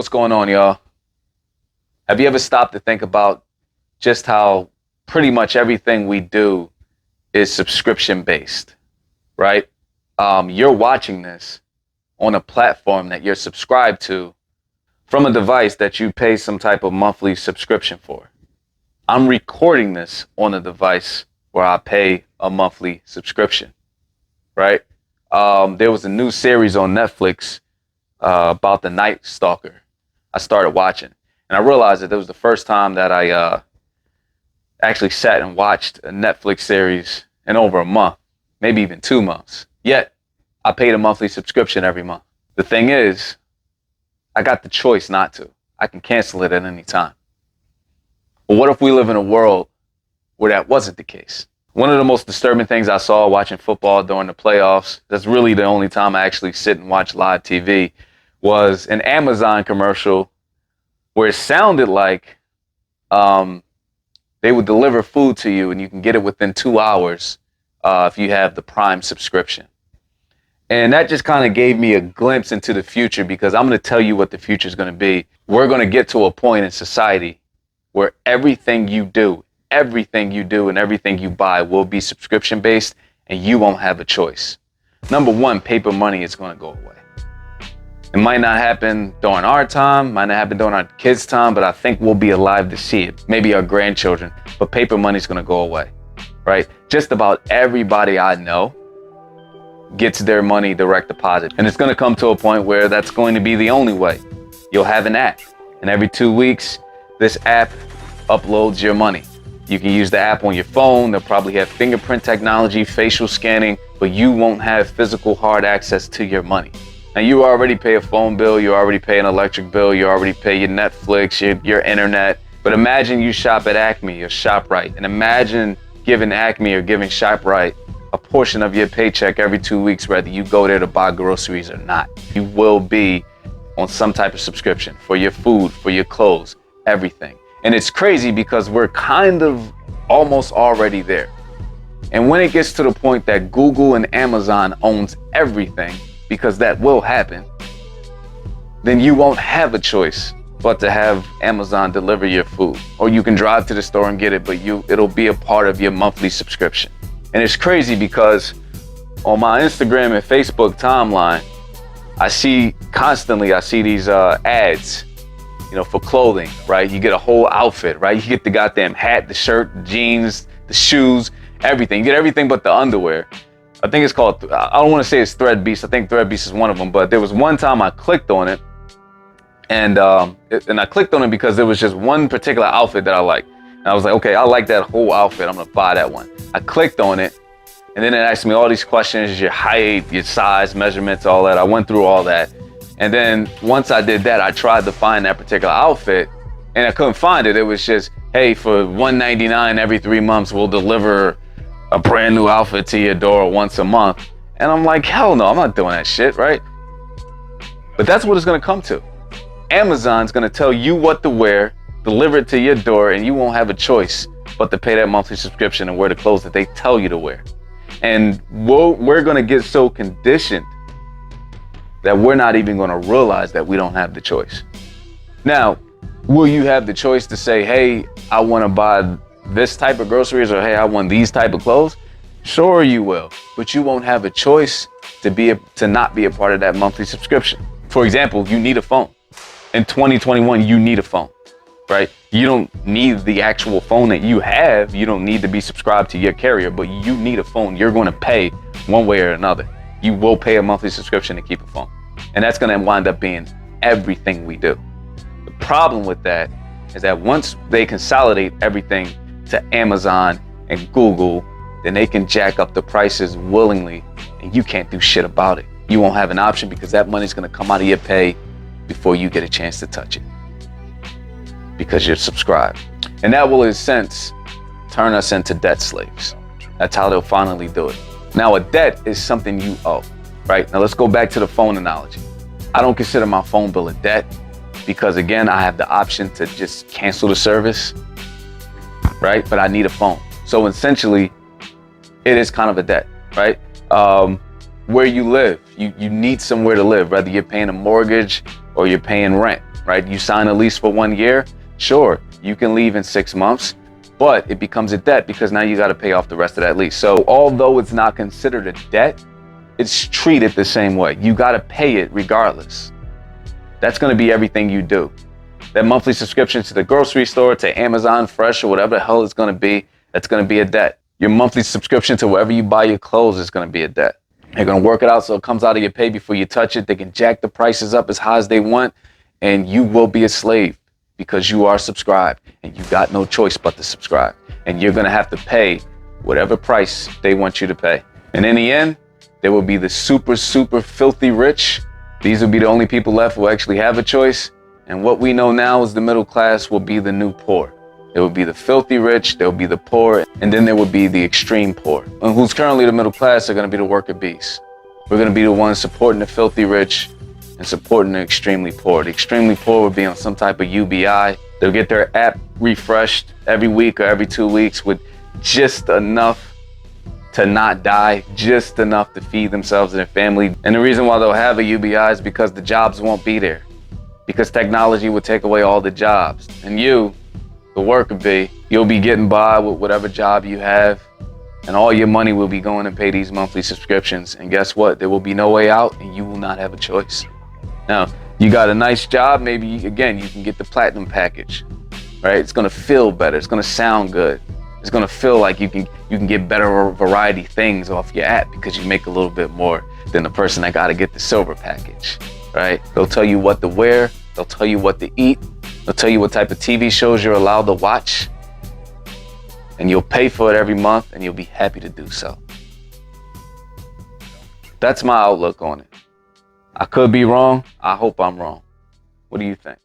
What's going on, y'all? Have you ever stopped to think about just how pretty much everything we do is subscription based, right? You're watching this on a platform that you're subscribed to from a device that you pay some type of monthly subscription for. I'm recording this on a device where I pay a monthly subscription, right? There was a new series on Netflix about the Night Stalker. I started watching, and I realized that it was the first time that I actually sat and watched a Netflix series in over a month, maybe even 2 months. Yet, I paid a monthly subscription every month. The thing is, I got the choice not to. I can cancel it at any time. But what if we live in a world where that wasn't the case? One of the most disturbing things I saw watching football during the playoffs, that's really the only time I actually sit and watch live TV, was an Amazon commercial where it sounded like they would deliver food to you and you can get it within 2 hours if you have the Prime subscription. And that just kind of gave me a glimpse into the future, because I'm going to tell you what the future is going to be. We're going to get to a point in society where everything you do and everything you buy will be subscription based, and you won't have a choice. Number one, paper money is going to go away. It might not happen during our time, might not happen during our kids' time, but I think we'll be alive to see it. Maybe our grandchildren, but paper money is going to go away, right? Just about everybody I know gets their money direct deposit. And it's going to come to a point where that's going to be the only way. You'll have an app, and every 2 weeks, this app uploads your money. You can use the app on your phone. They'll probably have fingerprint technology, facial scanning, but you won't have physical hard access to your money. Now, you already pay a phone bill, you already pay an electric bill, you already pay your Netflix, your internet. But imagine you shop at Acme or ShopRite, and imagine giving Acme or giving ShopRite a portion of your paycheck every 2 weeks, whether you go there to buy groceries or not. You will be on some type of subscription for your food, for your clothes, everything. And it's crazy because we're kind of almost already there. And when it gets to the point that Google and Amazon owns everything, because that will happen, then you won't have a choice but to have Amazon deliver your food. Or you can drive to the store and get it, but it'll be a part of your monthly subscription. And it's crazy because on my Instagram and Facebook timeline, I see these ads, for clothing, right? You get a whole outfit, right? You get the goddamn hat, the shirt, the jeans, the shoes, everything. You get everything but the underwear. I think it's called, I don't want to say it's Thread Beast. I think Thread Beast is one of them, but there was one time I clicked on it, and I clicked on it because there was just one particular outfit that I liked. And I was like, okay, I like that whole outfit. I'm going to buy that one. I clicked on it, and then it asked me all these questions, your height, your size, measurements, all that. I went through all that. And then once I did that, I tried to find that particular outfit, and I couldn't find it. It was just, hey, for $1.99 every 3 months, we'll deliver a brand new outfit to your door once a month. And I'm like, hell no, I'm not doing that shit, right? But that's what it's going to come to. Amazon's going to tell you what to wear, deliver it to your door, and you won't have a choice but to pay that monthly subscription and wear the clothes that they tell you to wear. And we're going to get so conditioned that we're not even going to realize that we don't have the choice. Now, will you have the choice to say, hey, I want to buy this type of groceries, or hey, I want these type of clothes? Sure you will, but you won't have a choice to not be a part of that monthly subscription. For example, you need a phone. In 2021, you need a phone, right? You don't need the actual phone that you have. You don't need to be subscribed to your carrier, but you need a phone. You're going to pay one way or another. You will pay a monthly subscription to keep a phone. And that's going to wind up being everything we do. The problem with that is that once they consolidate everything to Amazon and Google, then they can jack up the prices willingly, and you can't do shit about it. You won't have an option because that money's going to come out of your pay before you get a chance to touch it, because you're subscribed. And that will, in a sense, turn us into debt slaves. That's how they'll finally do it. Now, a debt is something you owe, right? Now, let's go back to the phone analogy. I don't consider my phone bill a debt because, again, I have the option to just cancel the service, right? But I need a phone. So essentially, it is kind of a debt, right? Where you live, you need somewhere to live, whether you're paying a mortgage or you're paying rent. right? You sign a lease for 1 year, sure, you can leave in 6 months, but it becomes a debt because now you got to pay off the rest of that lease. So although it's not considered a debt, it's treated the same way. You got to pay it regardless. That's going to be everything you do. That monthly subscription to the grocery store, to Amazon Fresh, or whatever the hell it's going to be, that's going to be a debt. Your monthly subscription to wherever you buy your clothes is going to be a debt. They're going to work it out so it comes out of your pay before you touch it. They can jack the prices up as high as they want, and you will be a slave because you are subscribed, and you got no choice but to subscribe. And you're going to have to pay whatever price they want you to pay. And in the end, there will be the super, super filthy rich. These will be the only people left who actually have a choice. And what we know now is the middle class will be the new poor. There will be the filthy rich, there will be the poor, and then there will be the extreme poor. And who's currently the middle class are going to be the worker bees. We're going to be the ones supporting the filthy rich and supporting the extremely poor. The extremely poor will be on some type of UBI. They'll get their app refreshed every week or every 2 weeks with just enough to not die, just enough to feed themselves and their family. And the reason why they'll have a UBI is because the jobs won't be there. Because technology would take away all the jobs. And you, the worker bee, you'll be getting by with whatever job you have, and all your money will be going to pay these monthly subscriptions. And guess what? There will be no way out, and you will not have a choice. Now, you got a nice job, maybe, again, you can get the platinum package, right? It's gonna feel better, it's gonna sound good. It's gonna feel like you can get better variety things off your app because you make a little bit more than the person that gotta get the silver package, right? They'll tell you what to wear, they'll tell you what to eat, they'll tell you what type of TV shows you're allowed to watch, and you'll pay for it every month, and you'll be happy to do so. That's my outlook on it. I could be wrong. I hope I'm wrong. What do you think?